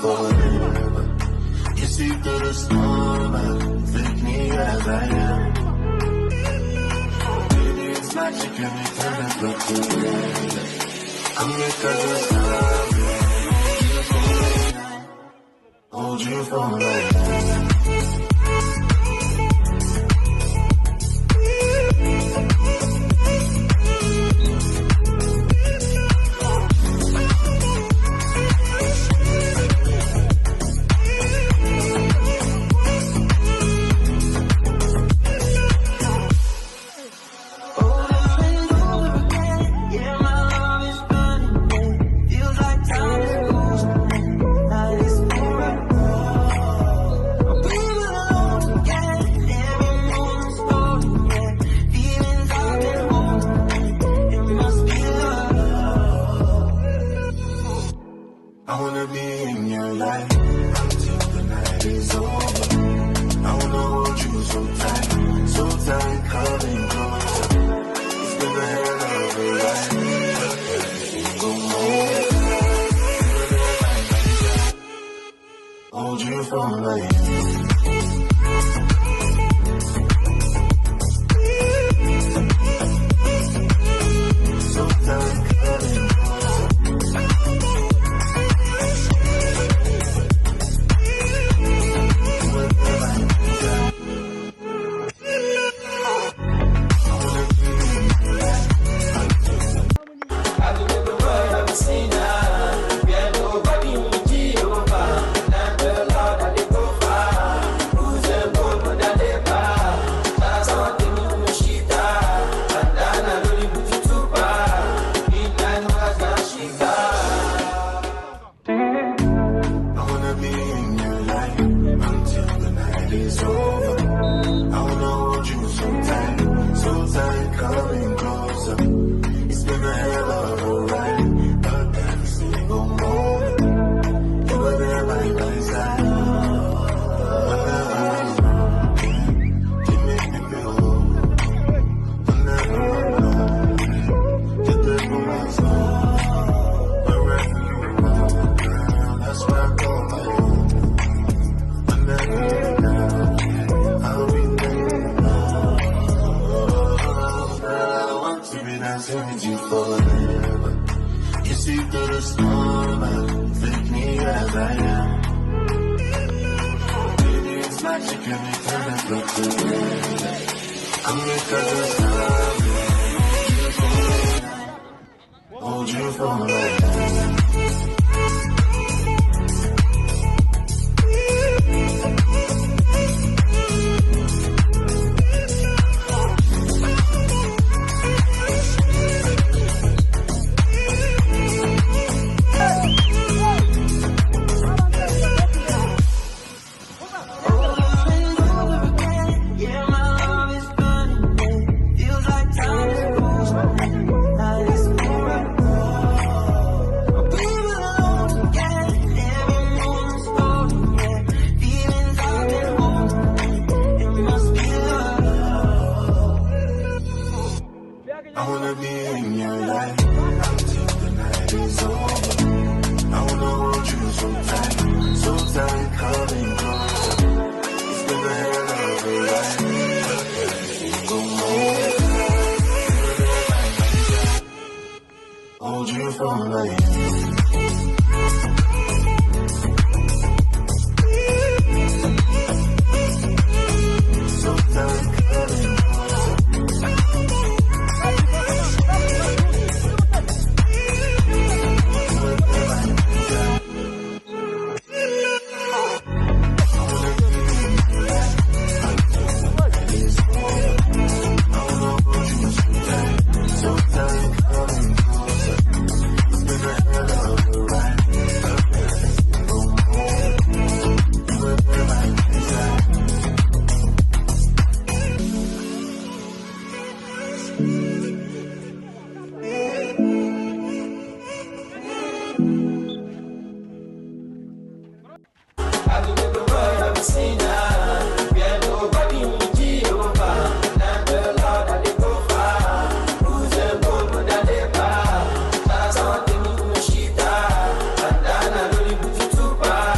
forever. You see through the storm, take me as I am. Baby, it's magic, and we turn it look together. I'm here 'cause it's love. Hold you for life. I wanna be in your life until the night is over. I wanna hold you so tight, coming closer. It's been a hell of a ride, go more. Hold you for life. It's over. I wanna hold you so tight, coming closer. It's been a hell of a ride, but every single moment you were there by my side. You make me feel low. Whenever I'm alone, you're there for my soul. Wherever you go, girl, that's where I call my home. Whenever with you forever. You see through the storm, take me as I am. Baby, it's magic, and we turn it look together. I'm here 'cause it's love. Hold you for life. I wanna be in your life until the night is over. I wanna hold you so tight, coming closer. It's been a hell of a ride, go more. Hold you for life. Bye.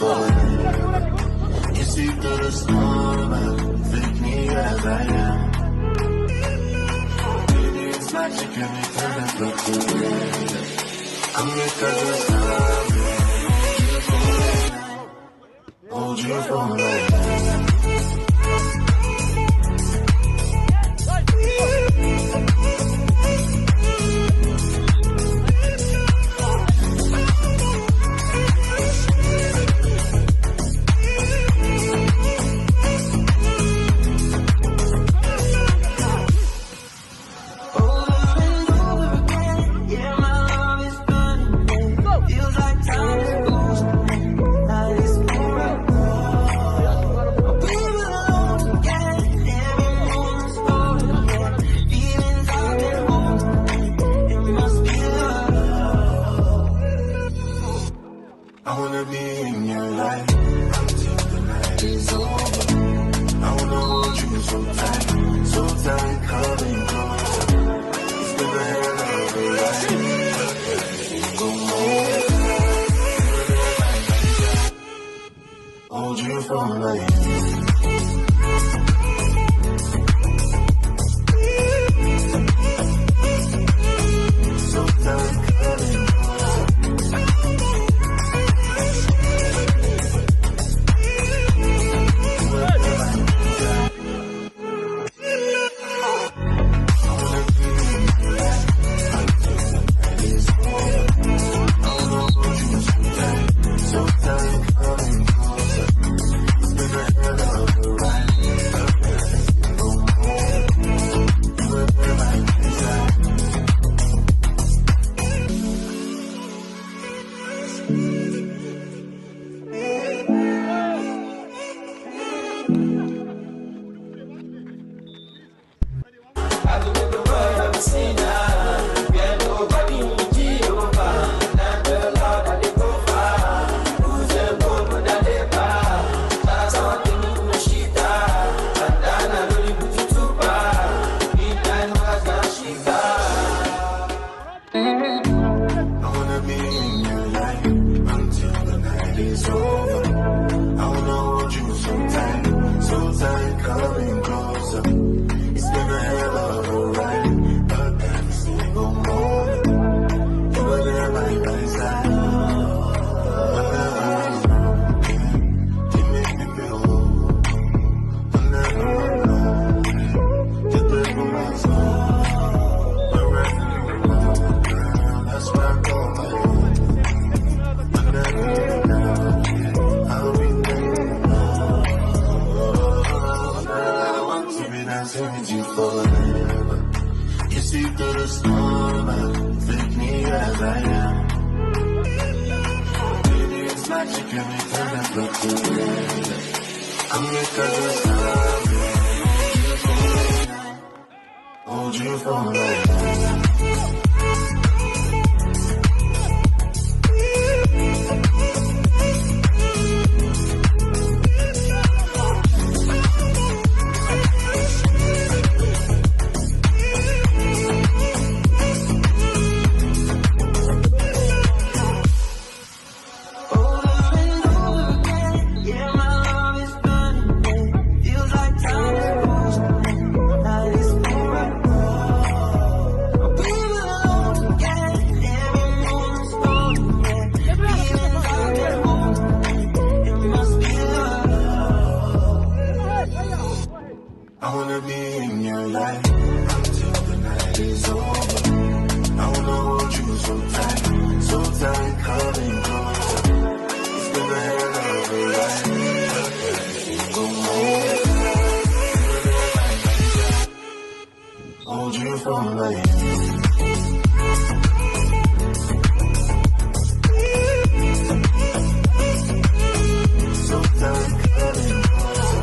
falling. You see through the storm, take me as I am. Baby, it's magic, and it turns up to red. I'm here 'cause it's time. Hold you for life. I wanna be in your life until the night is over. I wanna hold you so tight, coming closer. It's been a hell of a ride. Go home. Hold you for life. So tight, coming closer. Coming closer. It's been a hell of a ride, but every single moment you were there by my side. Whenever I'm broken, you make me feel whole. Whenever I'm lonely, you take me my soul. Wherever you are, girl, that's where I call my home. Whenever you're down, I'll be there. Dancing with you forever. You see through the storm, take me as I am. Baby, it's magic, and it turns up to red. I'm here 'cause it's time. Hold you for life. I wanna be in your life until the night is over. I wanna hold you so tight, coming closer. It's been a hell of a ride. Go home. Hold you for life. So tight, coming closer.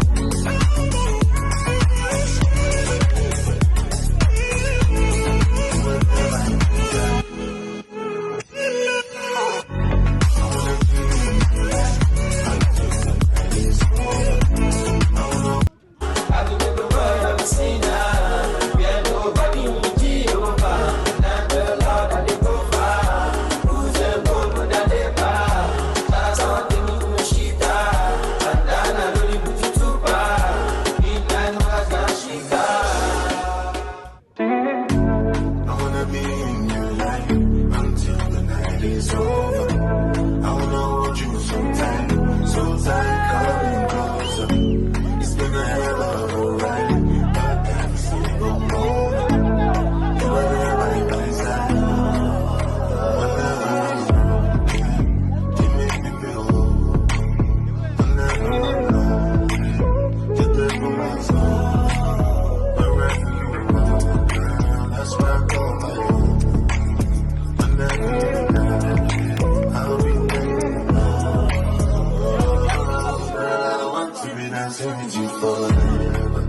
you forever.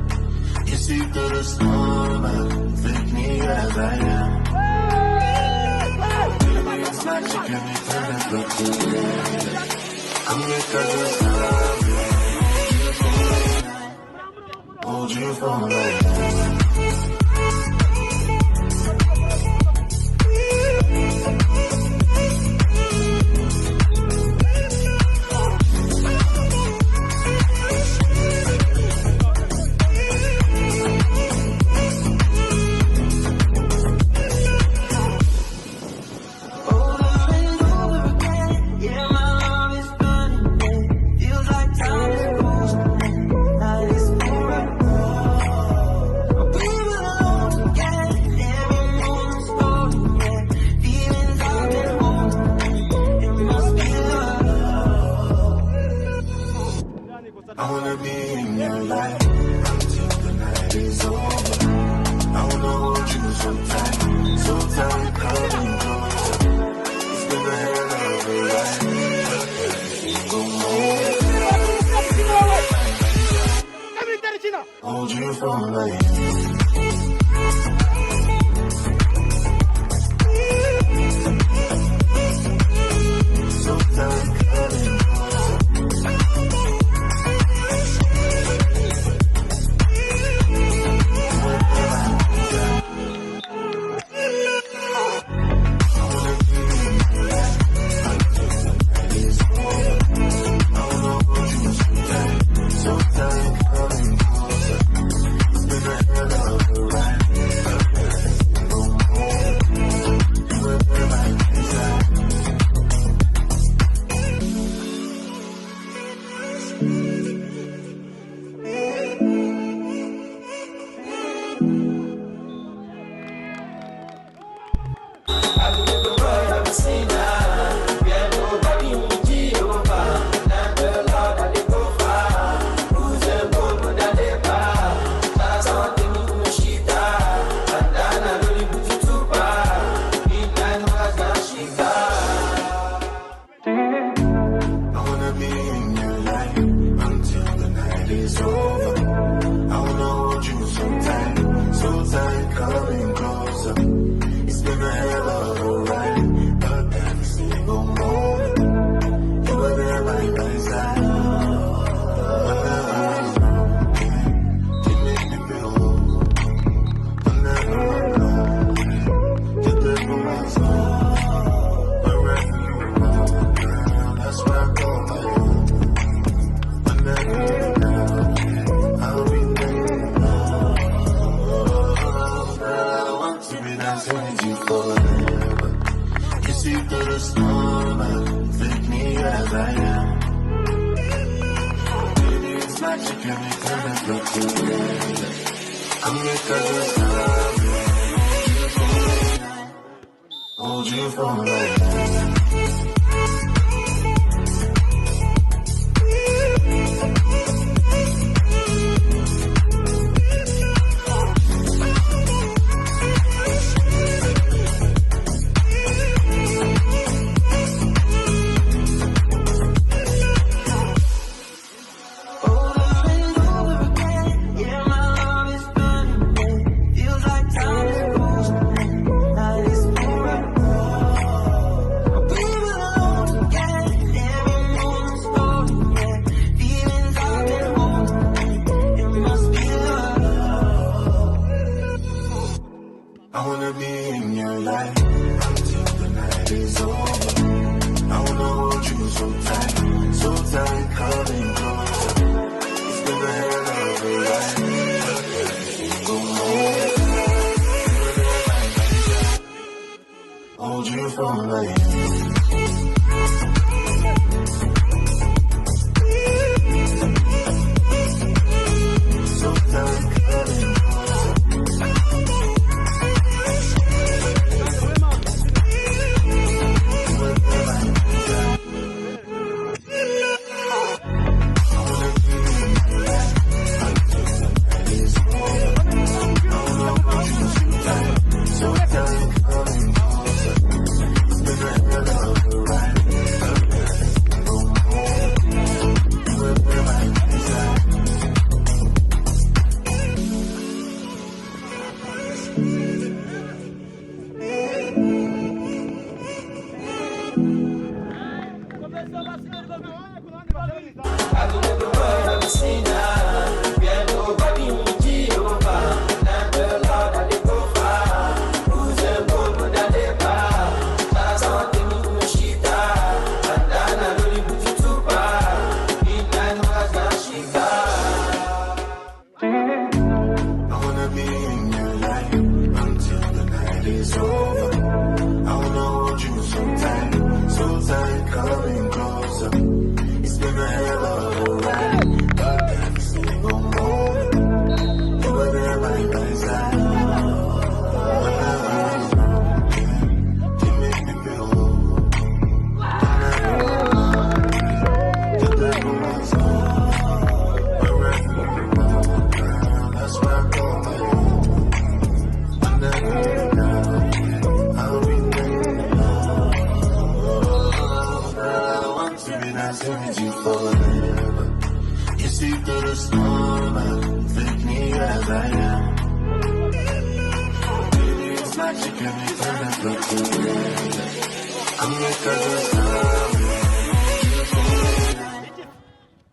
You see through the storm, take me as I am. Baby, it's magic, everything is look together. I'm here 'cause it's love. Hold you for life. I wanna be in your life until the night is over. I wanna hold you so tight, coming closer. It's been a hell of a ride. Go more. Hold you for life. Coming closer. It's been a hell of a ride, but every single moment you were there by my side. You make me feel low. Whenever I'm alone, you're there for my soul. Wherever you go, girl, that's where I call my home. Whenever you're down, I'll be there. With you forever. You see through the storm, take me as I am. Baby, it's magic, everything is look together. I'm here 'cause it's love. Hold you for life. on my soul. Wherever you go, girl, that's where I go. I'm never down. I'll be there. Girl, I want to be dancing with you forever. You see through the storm, take me as I am. Baby, it's magic every time I look together. I'm because of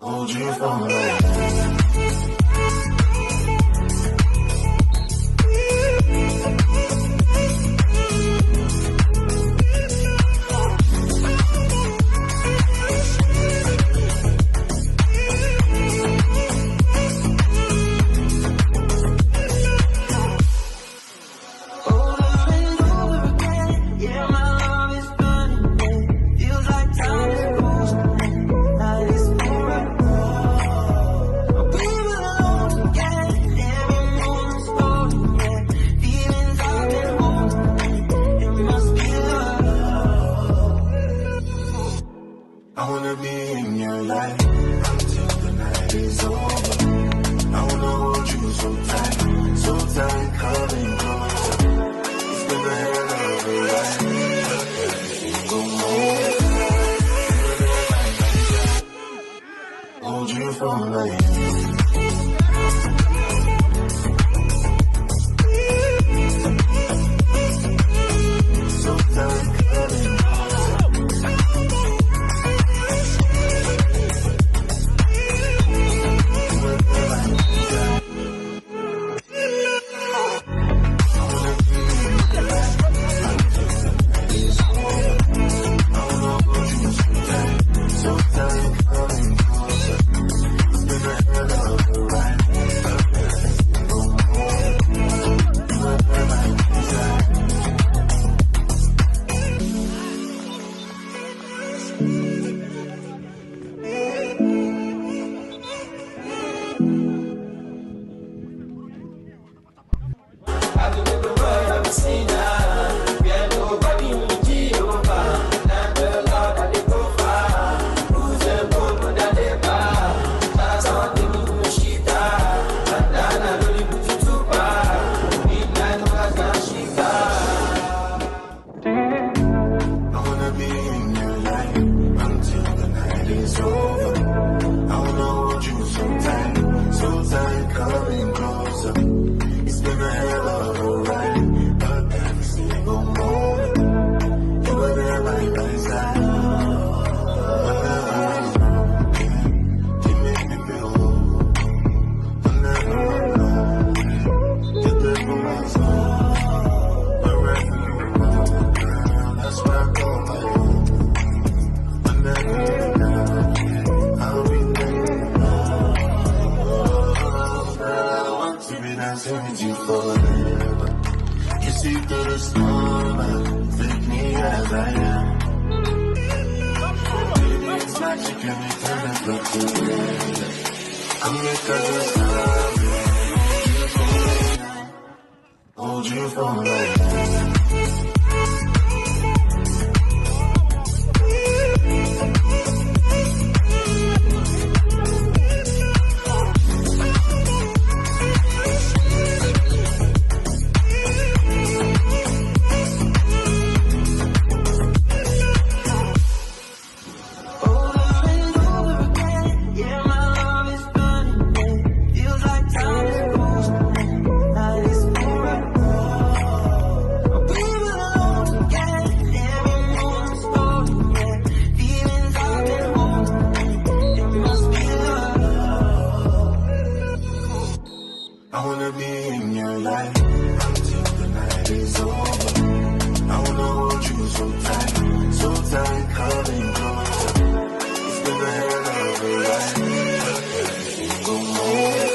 hold you for life. I wanna be in your life until the night is over. I wanna hold you so tight, coming closer. It's been a hell of a ride. Go home. Hold you for life. Hold you for life. I wanna be in your life until the night is over. I wanna hold you so tight, coming closer. It's been a hell of a ride. Go home.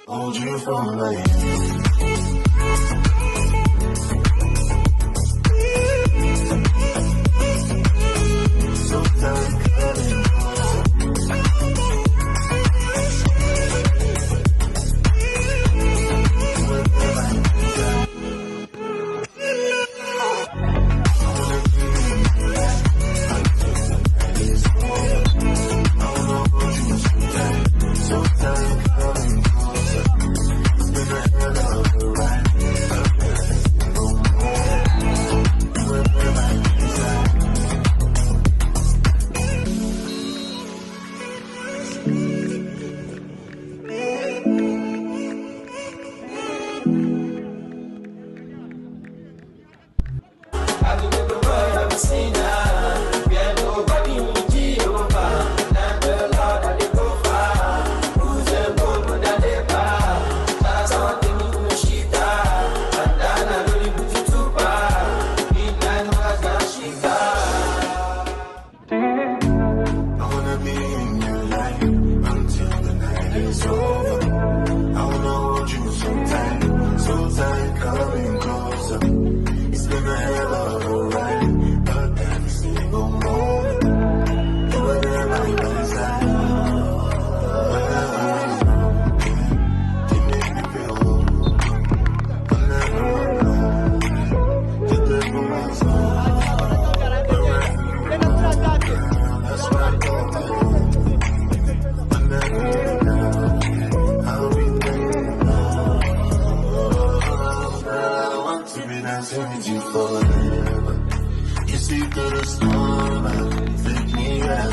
Hold you for life.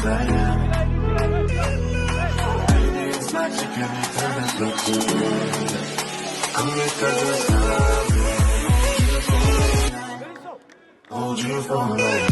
as I am. Baby, it's magic every time I look together. Come make us love you. Hold you for life.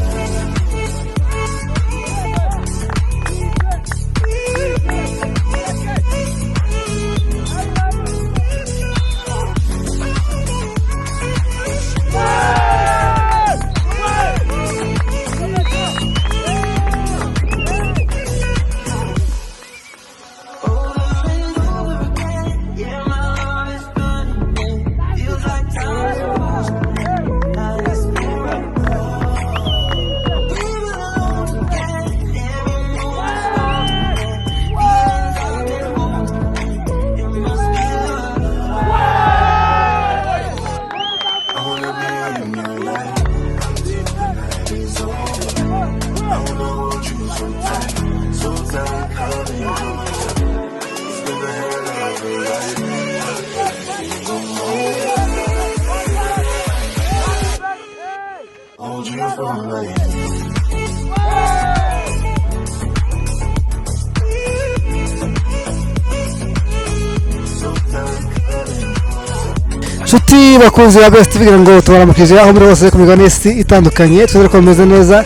Nshuti bakunzi ba Best kugira ngo tubaramukije aho muri hose ku migabane y'isi itandukanye, twizere ko bameze neza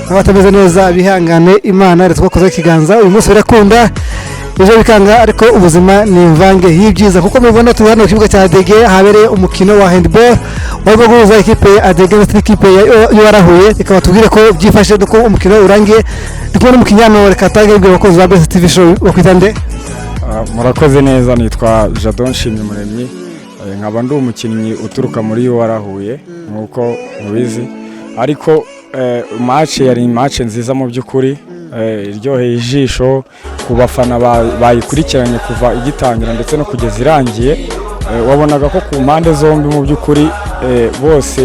n'abatameze neza bihangane, Imana rero twakoze ikiganza. Uyu munsi birakunda ejo bikanga, ariko ubuzima ni imvange y'ibyiza, kuko mubibona turi hano ku kibuga cya ADG habereye umukino wa handball warimo guhuza ikipe ya ADG ndetse n'ikipe y'Uwarahuye. Reka tubwire ko byifashe uko umukino urangiye. Ndi kumwe n'umukinnyi hano, reka atange ibyo abakunzi ba Best TV show bakwita nde? Murakoze neza, nitwa Jadon Nshimyumuremyi, nkaba ndi umukinnyi uturuka muri Uwarahuye nk'uko mubizi, ariko match yari match nziza mu by'ukuri, iryoheye ijisho ku bafana bayikurikiranye kuva igitangira ndetse no kugeza irangiye. Wabonaga ko ku mpande zombi mu by'ukuri bose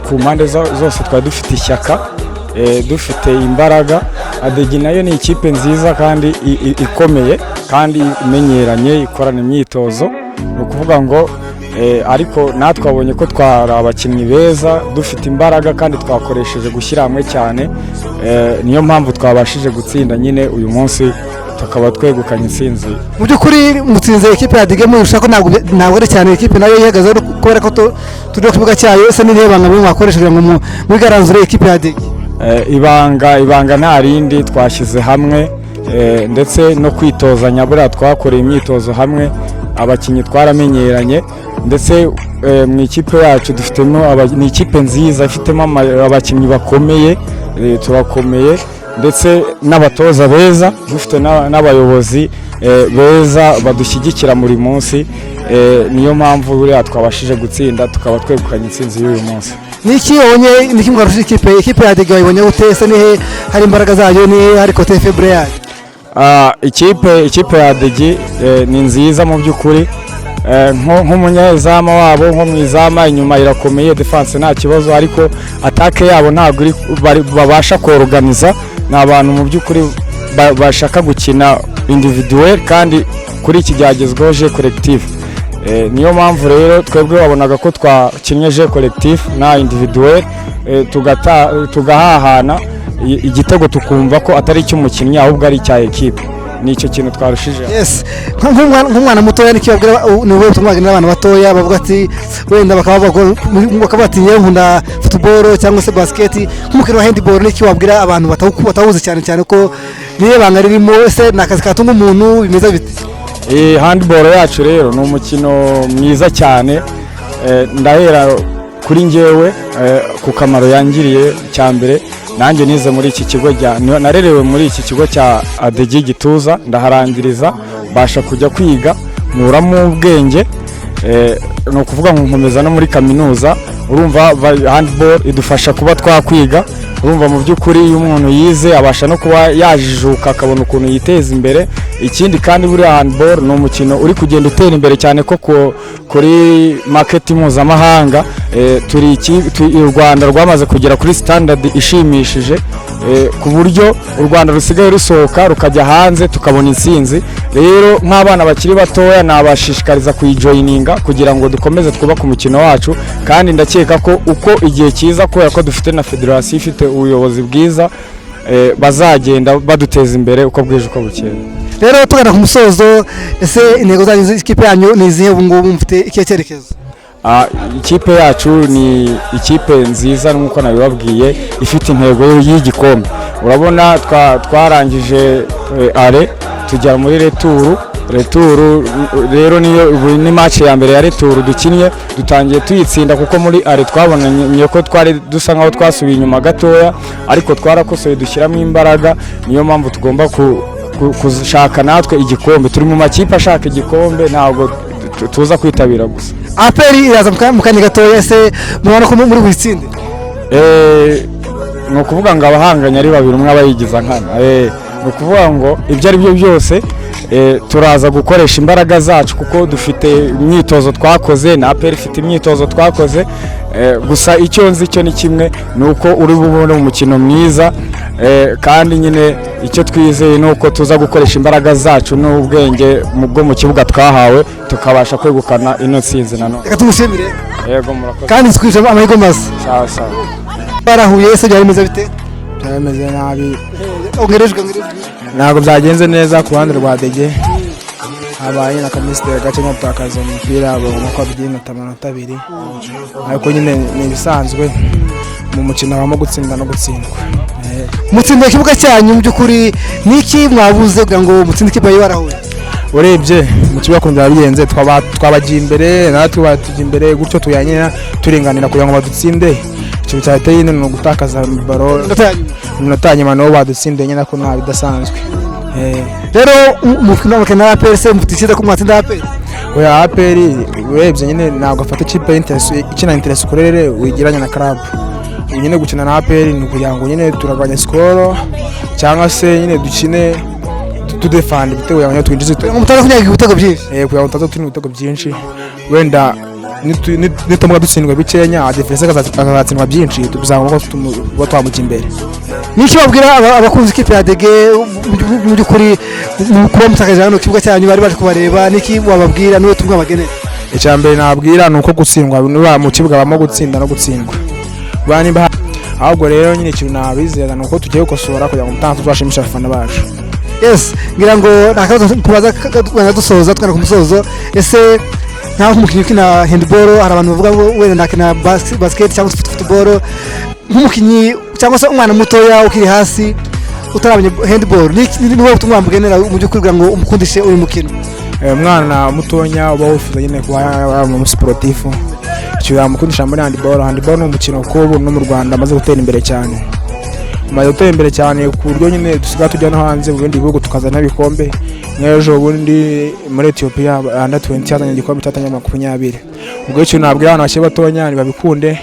ku mpande zose twari dufite ishyaka, dufite imbaraga. ADG nayo ni ikipe nziza kandi ikomeye kandi imenyeranye, ikorana imyitozo, ni ukuvuga ngo ariko natwe twabonye ko twari abakinnyi beza, dufite imbaraga kandi twakoresheje gushyira hamwe cyane, niyo mpamvu twabashije gutsinda nyine uyu munsi tukaba twegukanye intsinzi. Mu by'ukuri mutsinze ikipe ya ADG murusha ko ntabwo ari cyane ikipe nayo ihagaze, kubera ko turi ku kibuga cyayo. Ese n'irihe banga mwakoresha kugira ngo mwigaranzure ikipe ya ADG? Ibanga nta rindi, twashyize hamwe ndetse no kwitozanya, buriya twakoreye imyitozo hamwe, abakinnyi twaramenyeranye, ndetse mu ikipe yacu dufitemo ni ikipe nziza ifitemo abakinnyi bakomeye, turakomeye, ndetse n'abatoza beza, dufite n'abayobozi beza badushyigikira buri munsi. Niyo mpamvu buriya twabashije gutsinda tukaba twegukanye intsinzi y'uyu munsi. Niki wabonye niki mwarusha ikipe ya ADG wayibonye gute? Ese nihe hari imbaraga zayo, ni hari kote faible yayo? Ikipe ya ADG ni nziza mu by'ukuri, nk'umunyezamu wabo nko mu izama inyuma irakomeye, defense nta kibazo, ariko attaque yabo ntabwo babasha kuorganiza. Ni abantu mu by'ukuri bashaka gukina individuel, kandi kuri iki byagezweho je collective. Niyo mpamvu rero twebwe wabonaga ko twakinnye je collective na individuel, tugahahana igitego tukumva ko atari icy'umukinnyi ahubwo ari icya equipe. Nicyo kintu twarushije. Yes, nk'umwana mutoya niki babwira ni wowe tumwagira n'abana batoya bavuga ati wenda bakaba bati nkunda football cyangwa se basket, nk'umukino wa handball niki wabwira abantu batahuze cyane ko niye banga ririmo? Ese nakazi katunga umuntu bimeze bite? Handball yacu rero ni umukino mwiza cyane, ndahera kuri njyewe ku kamaro yangiriye. Cyambere nanjye nize muri iki kigo narerewe muri iki kigo cya ADG Gituza, ndaharangiriza basha kujya kwiga nkuramo ubwenge, ni ukuvuga ngo nkomeza no muri kaminuza. Urumva handball idufasha kuba twakwiga, urumva mu by'ukuri iyo umuntu yize abasha no kuba yajijuka akabona ukuntu yiteza imbere. Ikindi kandi buri handball ni umukino uri kugenda utera imbere cyane ko kuri market mpuzamahanga. U Rwanda rwamaze kugera kuri standard ishimishije, ku buryo u Rwanda rusigaye rusohoka rukajya hanze tukabona intsinzi. Rero nk'abana bakiri batoya nabashishikariza kuyijoininga kugira ngo dukomeze twubake umukino wacu, kandi ndakeka ko uko igihe cyiza kubera ko dufite na federation ifite ubuyobozi bwiza, bazagenda baduteza imbere uko bwije uko bukeye. rero tugana ku musozo, ese intego zanyu z'ikipe yanyu ni izihe? ubu ngubu mufite ikihe cyerekezo? Ikipe yacu ni ikipe nziza nk'uko nabibabwiye, ifite intego y'igikombe. Urabona twarangije are tujya muri returu rero ni match ya mbere ya returu dukinnye, dutangiye tuyitsinda kuko muri are twabonanye ko twari dusa nkaho twasubiye inyuma gatoya, ariko twarakosoye dushyiramo imbaraga. Niyo mpamvu tugomba kushaka natwe igikombe. Turi mu makipe ashaka igikombe, ntabwo tuza kwitabira gusa. APR iraza mu kanya gatoya, ese mubona ko muri buyitsinde? Ni ukuvuga ngo abahanganye ari babiri, umwe aba yigiza nkana. Ni ukuvuga ngo ibyo ari byo byose turaza gukoresha imbaraga zacu kuko dufite imyitozo twakoze, na APR ifite imyitozo twakoze. Gusa icyo nzi cyo ni kimwe, ni uko uri bubone umukino mwiza, kandi nyine icyo twizeye ni uko tuza gukoresha imbaraga zacu n'ubwenge bwo mu kibuga twahawe, tukabasha kwegukana ino nsinzi nanone. Reka tumushimire. Yego murakoze. Kandi twije amahirwe masa. Sawa sawa. Barahuye, ese byari bimeze bite? Byameze nabi. Ongerejwe. Ntabwo byagenze neza ku ruhande rwa Dege. Habaye na Kamisiteri gace nyatakaza umupira nuko byinota amanota 2. Ariko nyine ni ibisanzwe mu mukino habamo gutsinda no gutsindwa. Mutsinde ikibuga cyanyu mu by'ukuri niki mwabuze kugira ngo mutsinde ikipe yawe barahuye? Urebye mu kibuga kundira bigenze twabagiye imbere, natwe batujya imbere gutyo tuyanyira turenganira kugira ngo badutsinde. Icyo cyateye nyine no gutakaza baro minota nyuma no badutsinde nyine ko nta bidasanzwe. Rero umukino na APR se mutishyize ko mwatsinda APR? Oya, APR urebye nyine ntabwo afata ikipe ikina interest kurere wigiranye na club. Nyine gukina na APR ni kugira ngo nyine turagabanya score cyangwa se nyine dukine tudefend ibitego yabanya twinjize mutaza kunyaga ibitego byinshi. Kugira ngo tutaza tuni ibitego byinshi, wenda nitumwa dutsindwa bikenya, defense akazatsindwa byinshi, tuzagomba ko twamuka imbere. Niki babwira abakunzi ikipe ya Dege mu by'ukuri kuba mutakaje hano kibuga cyanyu bari baje kubareba? Niki wababwira n'uwo tumwe bagenera? Icyambere nabwira nuko gutsindwa mu kibuga bamo gutsinda no gutsindwa bani ba. Ahubwo rero nyine ikintu nabizeza nuko tugiye gukosora kugira ngo mutantu twashimisha abafana bacu. Yes, ngira ngo nakaza kubaza dusoza twara ku musozo. Ese ntaho umukinnyi ukina handball, hari abantu bavuga ngo wenda ndakina basket cyangwa football, nk'umukinnyi cyangwa se umwana mutoya ukiri hasi utarabanye handball, ni wowe tumwambugenera mu by'ukuri kugira ngo umukundishe uyu mukino? Umwana mutonya uba wifuza nyine kuba mu sportif, icyo yamukundisha muri handball. Handball ni umukino kubu no mu Rwanda amaze gutera imbere cyane, amaze gutera imbere cyane ku buryo nyine dusigaye tujya no hanze mu bindi bihugu tukazana ibikombe. Nk'ejo bundi muri Ethiopia under 20 yazanye igikombe cyatanye 20. Ubwo icyo nabwira abantu bakiri batonya ni babikunde,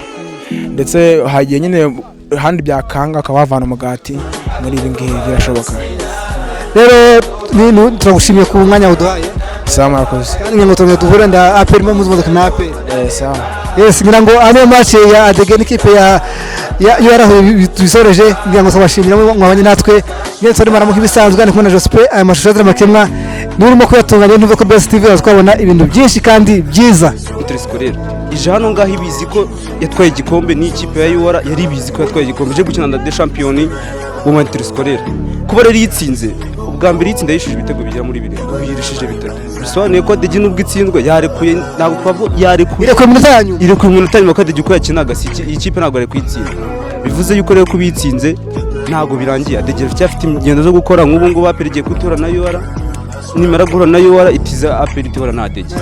ndetse hagiye nyine handi byakanga akabavana umugati muri ibi ngibi birashoboka. Rero ni turagushimiye ku mwanya uduhaye. Sawa murakoze. Kandi ngo tuvuge nda APR mu muzo kana APR. Sawa. Yes, ngira ngo ano match ya Adege n'ikipe ya yaraho tusoreje, ngira ngo twabashimira mwabanye natwe. Ngiye tsori mara mu kibisanzwe kandi kubona Joseph aya mashusho y'amakemwa nurimo kuyatunganya n'uvuga ko Best TV twabona ibintu byinshi kandi byiza. Triskolera ije hano ngaho ibizi ko yatwaye igikombe, ni ikipe ya UR yari ibizi ko yatwaye igikombe je gukina na de champion wo Triskolera. Kuba rero yitsinze ubwa mbere yitsinda yishije ibitego bigera muri 2 yirishije bitatu, bisobanuye ko Dege nubwo itsinzwe yarekuye, ntabwo twavuga yarekuye ku minota yanyu, ku minota yanyu ko Dege uko yakinaga si ikipe ntabwo ari kwitsinda. Bivuze yuko rero kubitsinze ntabwo birangiye. Dege cyafite ingendo zo gukora, nk'ubu ngubu APR igiye gutora na UR, nimara guhura na UR itiza APR itora na Dege.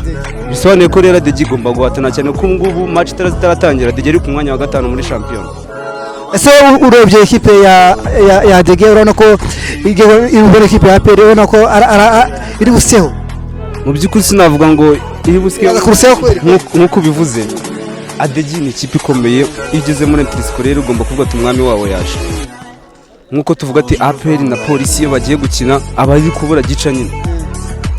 Bisobanuye ko rero Dege igomba guhatana cyane ko ngubu match itaratangira, Dege ari ku mwanya wa 5 muri champion. Ese urebye ikipe ya Dege urabona ko iri ikipe ya APR urabona ko iri buseho? Mu by'ukuri sinavuga ngo iri buseho nk'uko bivuze. Adege ni ikipe ikomeye, igeze muri Triskolera ugomba kuvuga ati umwami wabo yaje. Nk'uko tuvuga ati APR na polisi iyo bagiye gukina aba ari kubura gica nyine,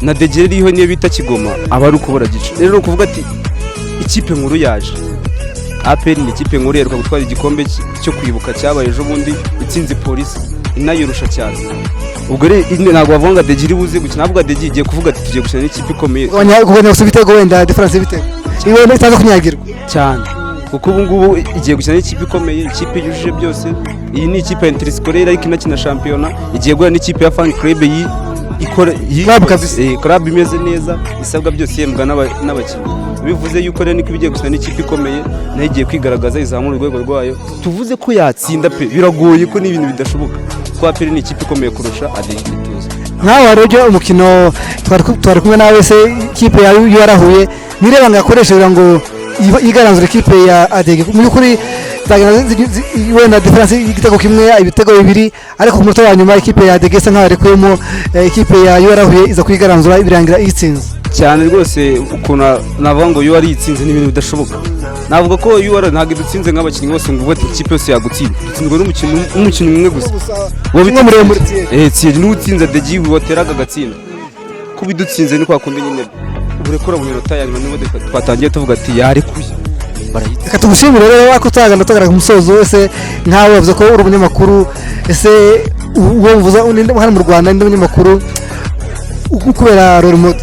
na Dege rero niyo bita Kigoma aba ari kubura gica. Rero kuvuga ati ikipe nkuru yaje. APR ni ikipe nkuru yeruka gutwara igikombe cyo kwibuka cyabaye ejo bundi itsinze polisi inayorusha cyane. Ubwo rero ntabwo bavuga ngo Dege iri buze gukina, avuga Dege igiye kuvuga ati tugiye gukina n'ikipe ikomeye. Kuganya usubitego wenda difference y'ibitego iwe itaza kunyagirwa cyane. kuko ubu ngubu igiye gukina n'ikipe ikomeye, ikipe yujuje byose. Iyi ni ikipe ya Interscolaire ariko inakina shampiyona, igiye guhura n'ikipe ya Fan Club club imeze neza, isabwa byose yembwa n'abakinnyi. Bivuze yuko rero niko bigiye gukina n'ikipe ikomeye, nayo igiye kwigaragaza izamura urwego rwayo. Tuvuze ko yatsinda pe, biragoye ko n'ibintu bidashoboka, ko APR ni ikipe ikomeye kurusha ADG tuzi. Nkaho warujyo umukino twari kumwe nawe se ikipe yarahuye nireba ngakoresha ngo igaranzura ikipe ya ADG mu byukuri wenda diferanse y'igitego kimwe ibitego bibiri, ariko ku munota wa nyuma ikipe ya ADG isa nkaho yarekuyemo ikipe ya yarahuye iza kwigaranzura ibirangira itsinze cyane rwose. Ukuntu navuga ngo UR yitsinze n'ibintu bidashoboka, navuga ko UR ntabwo idutsinze nk'abakinnyi bose ngo ubate ikipe yose yagutsinda, dutsinzwe n'umukino umwe gusa umwe muremure Thierry niwe utsinze ADG wateraga agatsinda. Kuba idutsinze ni kwa kundi nyine uburekura mu minota ya nyuma nibo twatangiye tuvuga ati yarekuye. Reka tumushimire rero ko twagaragara ku musozo wese nkawe wavuze ko uri umunyamakuru, ese uwo mvuza hano mu Rwanda ndi umunyamakuru kubera role model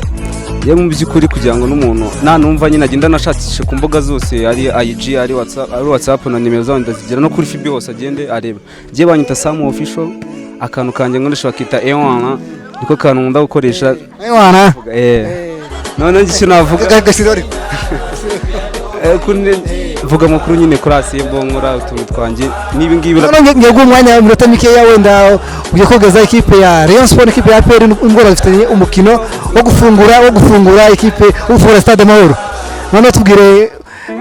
ye mu by'ukuri, kugira ngo n'umuntu numva nyine agenda nashakishe ku mbuga zose, ari IG ari WhatsApp na nimero zawe ndazigera no kuri FB hose agende areba. Je banyita Sam Official, akantu kanjye ngo ndashaka kita Ewana, niko kantu nkunda gukoresha Ewana. None icyo navuga vuga amakuru nyine kuri Asembo nkora utuntu twanjye nibi ngibi. Ngiye umwanya minota mikeya wenda ugiye kogeza ikipe ya Rayon Sport, ikipe ya APR umugoroba bafitanye umukino wo gufungura ikipe ufura Stade Amahoro. None tubwire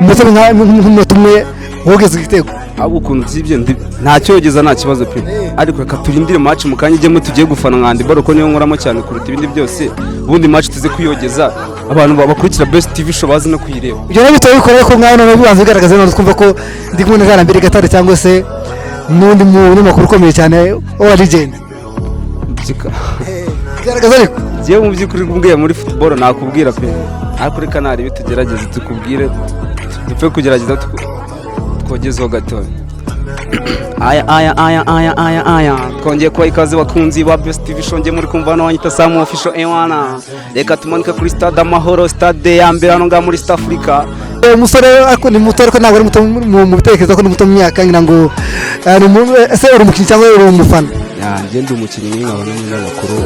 minota umwe wogeza igitego abo ukuntu zibye nta cyogeza nta kibazo pe, ariko reka turindire match mu kanya ijyemo tugiye gufana nka handball ko niyo nkoramo cyane kuruta ibindi byose. Ubundi match tuze kuyogeza abantu bakurikira Best TV show bazi no kuyireba. Ibyo rero bitoye ko reko mwana no bibanze bigaragaza none twumva ko ndi kumwe na Garambere Gatare cyangwa se n'undi munyamakuru ukomeye cyane wa legend. Bigaragaza ariko giye mu by'ukuri kumbwiye muri football nakubwira pe, ariko reka nari bitugerageze tukubwire dupfe kugerageza twogezeho gato. Aya twongeye kuba ikaze bakunzi ba Best TV show, ngiye muri kumva wanyita Sam Official Ewana. Reka tumanika kuri Stade Amahoro, stade ya mbere hano nga muri East Africa. Umusore ako ni muto ariko ntabwo ari muto mu bitekerezo ko ni muto mu myaka, ngira ngo ese uri umukinnyi cyangwa uri umufana? Njye ndi umukinnyi nkaba n'umunyamakuru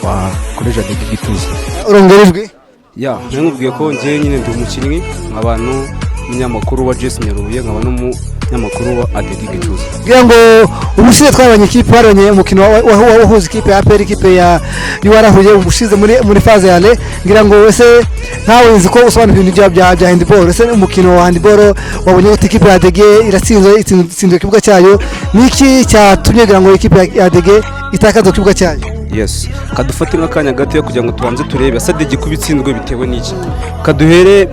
wa College ADG Gituza. Urongerejwe? Nkubwiye ko njye nyine ndi umukinnyi nk'abantu umunyamakuru wa Jesse Nyarubuye, nkaba n'umunyamakuru wa ADG Gituza. Ngira ngo ubushize twabanye ikipe baranye umukino wahuza ikipe ya APR ikipe ya yarahuye ubushize muri phase yale. Ngira ngo wese ntawe nzi ko usobanura ibintu bya handball, ese umukino wa handball wabonye ko ikipe ya ADG iratsinzwe kibuga cyayo, niki cyatumye ngira ngo ikipe ya ADG itakaza kibuga cyayo? Yes, kadufate nk'akanya gato yo kugira ngo tubanze turebe ase ADG kubitsinzwe bitewe n'iki. Kaduhere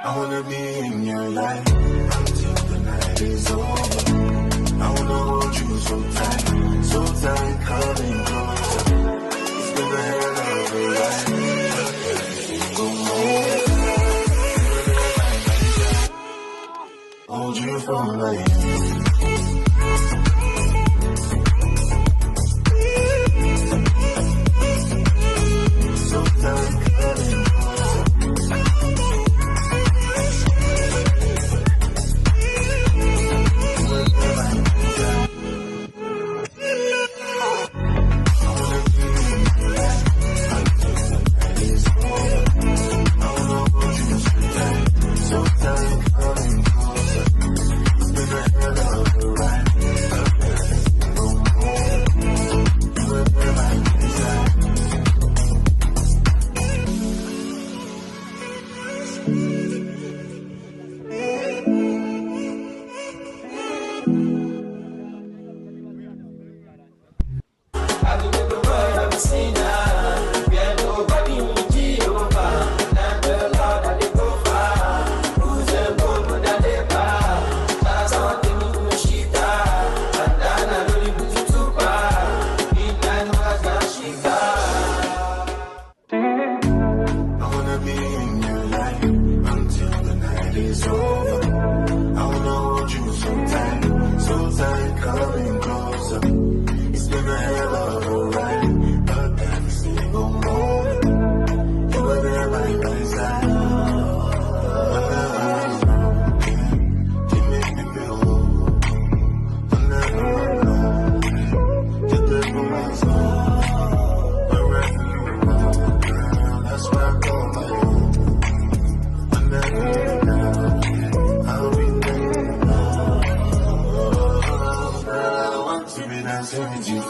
I wanna be in your life until the night is over. I wanna hold you so tight, coming closer. It's been a hell of a ride. Go home. Hold you for life. So tight, coming closer. It's been a hell of a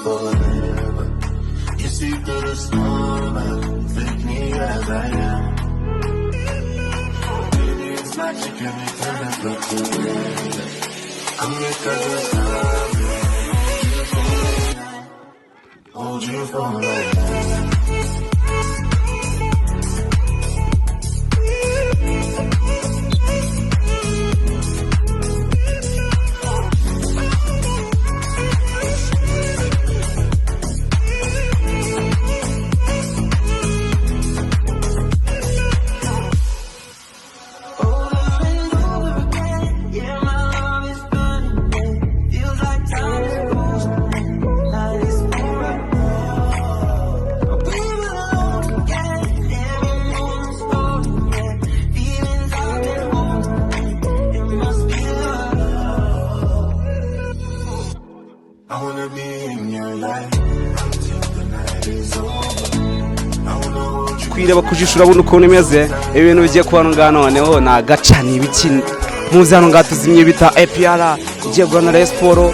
forever. You see through the storm, take me as I am. Baby, it's magic and we turn it back together. I'm here 'cause it's time. Hold you for life. I wanna be in your life until the night is over. I wanna hold you. kwireba ku jisho urabona ukuntu imeze ibintu bigiye kuba ngaha noneho ni agaca ni ibiki muzi hano ngaha tuzimye bita APR igiye guhana Rayon Sport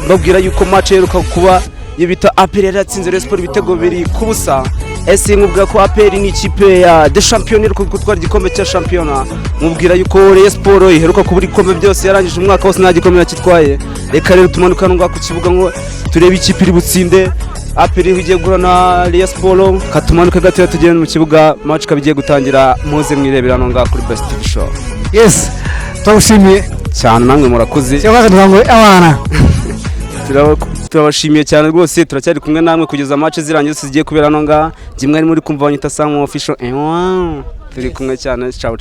babwira yuko match iheruka kuba iyo bita APR yatsinze Rayon Sport ibitego 2-0. ese nkubwira ko APR ni ikipe ya de champion iheruka gutwara igikombe cya championa mubwira yuko Rayon Sport iheruka kubura igikombe byose yarangije umwaka wose nta gikombe yakitwaye. Reka rero tumanuka hano ngaha ku kibuga ngo turebe ikipe iri butsinde APR igiye guhura na Rayon Sport. Katumanuka gato tugende mu kibuga match kabigiye gutangira muze mwirebera hano ngaha kuri Best TV Show. Yes, twagushimiye Cyane namwe murakoze. cyangwa ngo abana Turabashimiye cyane rwose turacyari kumwe namwe kugeza match zirangiye zigiye kubera hano ngaha. Jimwe ari muri kumva banyita Sam Official. Turi kumwe cyane. Ciao.